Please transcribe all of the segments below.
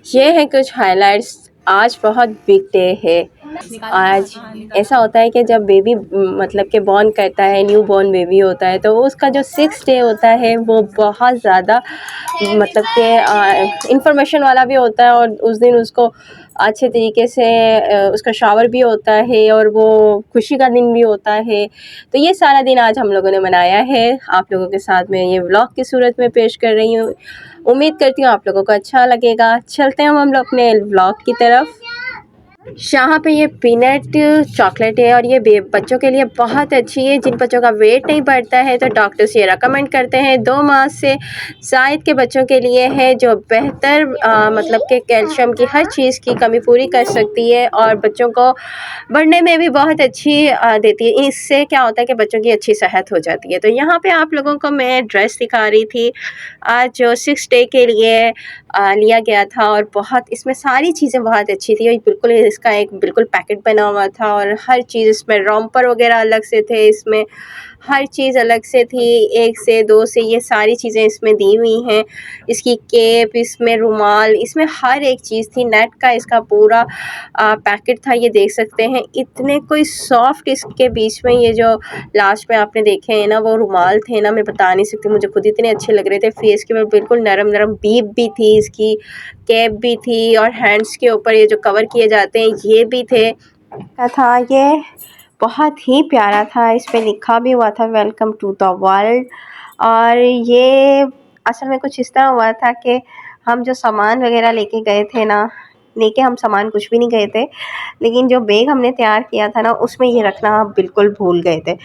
ये है कुछ हाइलाइट्स। आज बहुत बिग डे है। आज ऐसा होता है कि जब बेबी मतलब कि बॉर्न करता है, न्यू बॉर्न बेबी होता है, तो उसका जो 6 डे होता है वो बहुत ज़्यादा मतलब कि इंफॉर्मेशन वाला भी होता है, और उस दिन उसको अच्छे तरीके से उसका शावर भी होता है और वो खुशी का दिन भी होता है। तो ये सारा दिन आज हम लोगों ने मनाया है। आप लोगों के साथ में ये व्लॉग की सूरत में पेश कर रही हूँ। उम्मीद करती हूँ आप लोगों को अच्छा लगेगा। चलते हैं हम लोग अपने व्लॉग की तरफ। यहाँ पे ये पीनट चॉकलेट है और ये बच्चों के लिए बहुत अच्छी है। जिन बच्चों का वेट नहीं बढ़ता है तो डॉक्टर्स ये रेकमेंड करते हैं 2 माह से ज़ायद के बच्चों के लिए है, जो बेहतर मतलब कि कैल्शियम की हर चीज़ की कमी पूरी कर सकती है और बच्चों को बढ़ने में भी बहुत अच्छी देती है। इससे क्या होता है कि बच्चों की अच्छी सेहत हो जाती है। तो यहाँ पे आप लोगों को मैं ड्रेस दिखा रही थी आज जो 6 डे के लिए लिया गया था, और बहुत इसमें सारी चीज़ें बहुत अच्छी थी। और बिल्कुल इसका एक बिल्कुल पैकेट बना हुआ था और हर चीज़ इसमें रॉम्पर वगैरह अलग से थे, इसमें हर चीज़ अलग से थी। 1 से 2 से ये सारी चीज़ें इसमें दी हुई हैं। इसकी केप, इसमें रुमाल, इसमें हर एक चीज़ थी। नेट का इसका पूरा पैकेट था, ये देख सकते हैं। इतने कोई सॉफ्ट इसके बीच में ये जो लास्ट में आपने देखे हैं ना वो रुमाल थे ना, मैं बता नहीं सकती, मुझे खुद इतने अच्छे लग रहे थे। फेस के ऊपर बिल्कुल नरम नरम बीब भी थी, इसकी कैप भी थी, और हैंड्स के ऊपर ये जो कवर किए जाते हैं ये भी थे का था। ये बहुत ही प्यारा था। इस पे लिखा भी हुआ था वेलकम टू द वर्ल्ड। और ये असल में कुछ इस तरह हुआ था कि हम जो सामान वगैरह लेके गए थे ना, लेके हम सामान कुछ भी नहीं गए थे, लेकिन जो बैग हमने तैयार किया था ना उसमें ये रखना बिल्कुल भूल गए थे।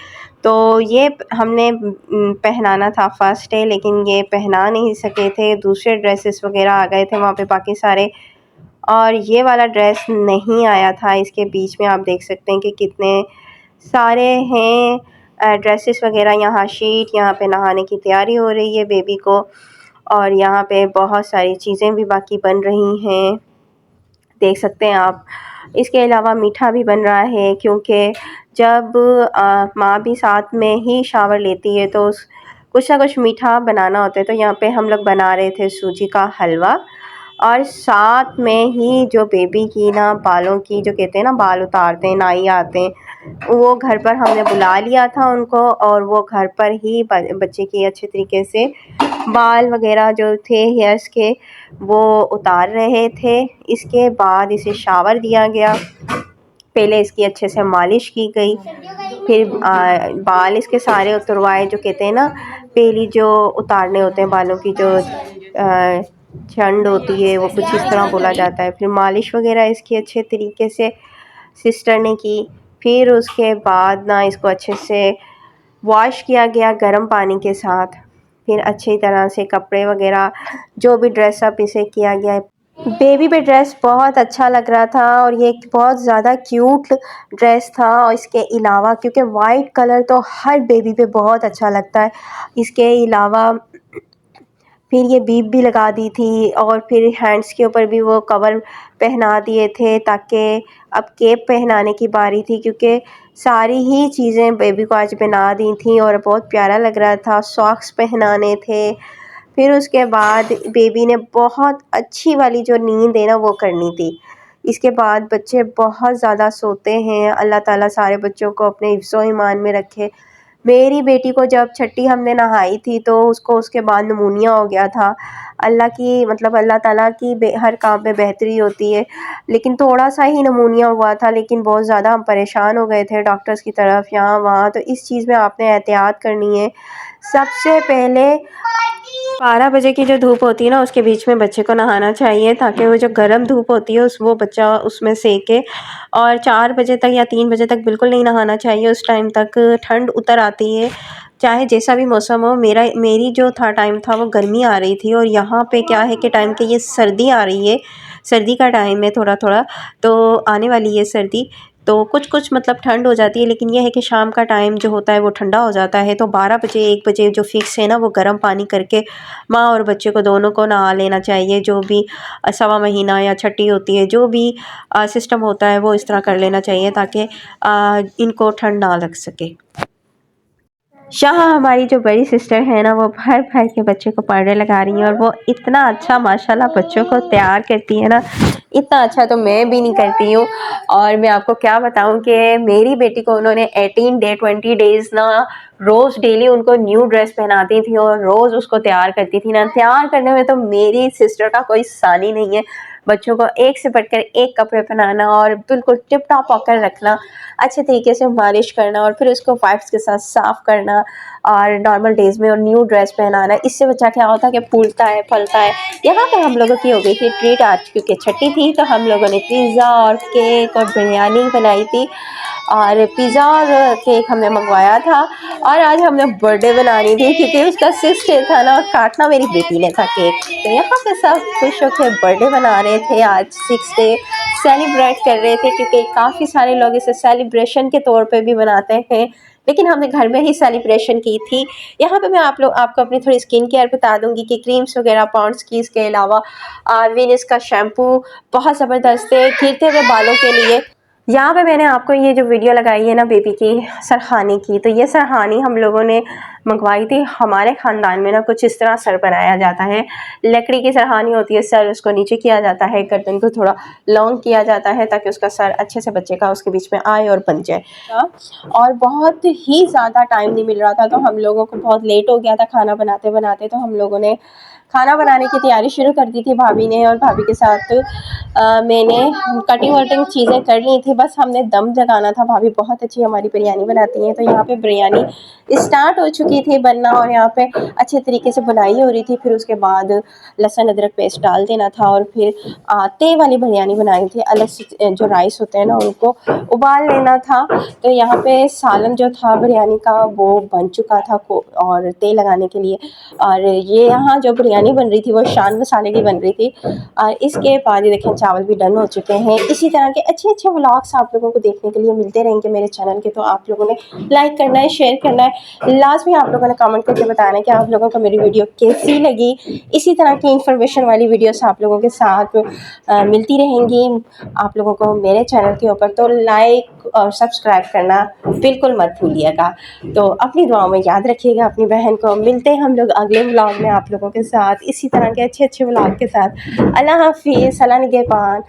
तो ये हमने पहनाना था फर्स्ट डे, लेकिन ये पहना नहीं सके थे। दूसरे ड्रेसेस वगैरह आ गए थे वहाँ पे बाकी सारे, और ये वाला ड्रेस नहीं आया था। इसके बीच में आप देख सकते हैं कि कितने सारे हैं ड्रेसेस वगैरह। यहाँ शीट, यहाँ पे नहाने की तैयारी हो रही है बेबी को, और यहाँ पे बहुत सारी चीज़ें भी बाकी बन रही हैं, देख सकते हैं आप। इसके अलावा मीठा भी बन रहा है, क्योंकि जब माँ भी साथ में ही शावर लेती है तो कुछ ना कुछ मीठा बनाना होता है। तो यहाँ पे हम लोग बना रहे थे सूजी का हलवा, और साथ में ही जो बेबी की ना बालों की, जो कहते हैं ना बाल उतारते हैं, नाई आते हैं, वो घर पर हमने बुला लिया था उनको, और वो घर पर ही बच्चे की अच्छे तरीके से बाल वगैरह जो थे हेयर्स के वो उतार रहे थे। इसके बाद इसे शावर दिया गया। पहले इसकी अच्छे से मालिश की गई, फिर बाल इसके सारे उतरवाए। जो कहते हैं ना पहली जो उतारने होते हैं बालों की, जो झंड होती है, वो कुछ इस तरह बोला जाता है। फिर मालिश वगैरह इसकी अच्छे तरीके से सिस्टर ने की। फिर उसके बाद ना इसको अच्छे से वॉश किया गया गर्म पानी के साथ। फिर अच्छी तरह से कपड़े वगैरह जो भी ड्रेसअप इसे किया गया। बेबी पे ड्रेस बहुत अच्छा लग रहा था, और ये एक बहुत ज़्यादा क्यूट ड्रेस था। और इसके अलावा क्योंकि वाइट कलर तो हर बेबी पे बहुत अच्छा लगता है, इसके अलावा फिर ये बीब भी लगा दी थी, और फिर हैंड्स के ऊपर भी वो कवर पहना दिए थे, ताकि अब केप पहनाने की बारी थी, क्योंकि सारी ही चीज़ें बेबी को आज पहना दी थी और बहुत प्यारा लग रहा था। सॉक्स पहनाने थे। फिर उसके बाद बेबी ने बहुत अच्छी वाली जो नींद है ना वो करनी थी। इसके बाद बच्चे बहुत ज़्यादा सोते हैं। अल्लाह ताला सारे बच्चों को अपने हिफ्ज़ो ईमान में रखे। मेरी बेटी को जब छठी हमने नहाई थी तो उसको उसके बाद निमोनिया हो गया था। अल्लाह की मतलब अल्लाह ताला की हर काम में बेहतरी होती है, लेकिन थोड़ा सा ही निमोनिया हुआ था, लेकिन बहुत ज़्यादा हम परेशान हो गए थे डॉक्टर्स की तरफ यहाँ वहाँ। तो इस चीज़ में आपने एहतियात करनी है। सबसे पहले 12 बजे की जो धूप होती है ना उसके बीच में बच्चे को नहाना चाहिए, ताकि वो जो गर्म धूप होती है वो बच्चा उसमें सेके। और 4 बजे तक या 3 बजे तक बिल्कुल नहीं नहाना चाहिए। उस टाइम तक ठंड उतर आती है, चाहे जैसा भी मौसम हो। मेरी जो था टाइम था वो गर्मी आ रही थी, और यहाँ पे क्या है कि टाइम के ये सर्दी आ रही है। सर्दी का टाइम है थोड़ा थोड़ा, तो आने वाली है सर्दी। तो कुछ मतलब ठंड हो जाती है, लेकिन यह है कि शाम का टाइम जो होता है वो ठंडा हो जाता है। तो 12 बजे 1 बजे जो फिक्स है ना वो गर्म पानी करके माँ और बच्चे को दोनों को नहा लेना चाहिए। जो भी सवा महीना या छठी होती है, जो भी सिस्टम होता है वो इस तरह कर लेना चाहिए, ताकि इनको ठंड ना लग सके। यहाँ हमारी जो बड़ी सिस्टर है ना, वो भर भर के बच्चे को पढ़ने लगा रही है और वो इतना अच्छा माशाल्लाह बच्चों को तैयार करती है ना, इतना अच्छा तो मैं भी नहीं करती हूँ। और मैं आपको क्या बताऊँ कि मेरी बेटी को उन्होंने 18 डे 20 डेज़ ना रोज़ डेली उनको न्यू ड्रेस पहनाती थी और रोज़ उसको तैयार करती थी ना। तैयार करने में तो मेरी सिस्टर का कोई सानी नहीं है। बच्चों को एक से बढ़कर एक कपड़े पहनाना और बिल्कुल टिप टॉप होकर रखना, अच्छे तरीके से मालिश करना और फिर उसको वाइप्स के साथ साफ़ करना और नॉर्मल डेज़ में और न्यू ड्रेस पहनाना। इससे बच्चा क्या होता है कि फूलता है, फलता है। यहाँ पे हम लोगों की हो गई थी ट्रीट, आज क्योंकि छुट्टी थी तो हम लोगों ने पिज़्ज़ा और केक और बिरयानी बनाई थी और पिज़्ज़ा और केक हमने मंगवाया था और आज हमने बर्थडे बनानी थी क्योंकि उसका 6th डे था ना और काटना मेरी बेटी ने था केक। तो यहाँ पे सब खुश होकर बर्थडे बना रहे थे, आज 6th डे सेलिब्रेट कर रहे थे क्योंकि काफ़ी सारे लोग इसे सेलिब्रेशन के तौर पे भी बनाते हैं, लेकिन हमने घर में ही सेलिब्रेशन की थी। यहाँ पे मैं आपको अपनी थोड़ी स्किन केयर बता दूँगी कि क्रीम्स वगैरह पॉन्ड्स की, इसके अलावा वीनस का शैम्पू बहुत ज़बरदस्त है गिरते हुए बालों के लिए। यहाँ पे मैंने आपको ये जो वीडियो लगाई है ना बेबी की सरहानी की, तो ये सरहानी हम लोगों ने मंगवाई थी। हमारे ख़ानदान में ना कुछ इस तरह सर बनाया जाता है, लकड़ी की सरहानी होती है, सर उसको नीचे किया जाता है, गर्दन को थोड़ा लॉन्ग किया जाता है ताकि उसका सर अच्छे से बच्चे का उसके बीच में आए और बन जाए। और बहुत ही ज़्यादा टाइम नहीं मिल रहा था तो हम लोगों को बहुत लेट हो गया था खाना बनाते बनाते, तो हम लोगों ने खाना बनाने की तैयारी शुरू कर दी थी भाभी ने, और भाभी के साथ मैंने कटिंग वटिंग चीज़ें कर ली थी, बस हमने दम लगाना था। भाभी बहुत अच्छी हमारी बिरयानी बनाती हैं, तो यहाँ पे बिरयानी स्टार्ट हो चुकी थी बनना और यहाँ पे अच्छे तरीके से बुनाई हो रही थी। फिर उसके बाद लहसुन अदरक पेस्ट डाल देना था और फिर ते वाली बिरयानी बनाई थी। अलग से जो राइस होते हैं ना उनको उबाल लेना था। तो यहाँ पे सालन जो था बिरयानी का वो बन चुका था और तेल लगाने के लिए, और ये यहाँ जो बिरयानी बन रही थी वो शान मसाले की बन रही थी। और इसके बाद ये देखें चावल भी डन हो चुके हैं। इसी तरह के अच्छे अच्छे व्लॉग्स आप लोगों को देखने के लिए मिलते रहेंगे मेरे चैनल के, तो आप लोगों ने लाइक करना है, शेयर करना है, लास्ट में आप लोगों ने कमेंट करके बताना है कि आप लोगों को मेरी वीडियो कैसी लगी। इसी तरह की इन्फॉर्मेशन वाली वीडियोस आप लोगों के साथ मिलती रहेंगी आप लोगों को मेरे चैनल के ऊपर, तो लाइक और सब्सक्राइब करना बिल्कुल मत भूलिएगा। तो अपनी दुआओं में याद रखिएगा अपनी बहन को। मिलते हैं हम लोग अगले व्लॉग में आप लोगों के साथ इसी तरह के अच्छे अच्छे व्लॉग के साथ। अल्लाह हाफिज़, सलाम निगहबान।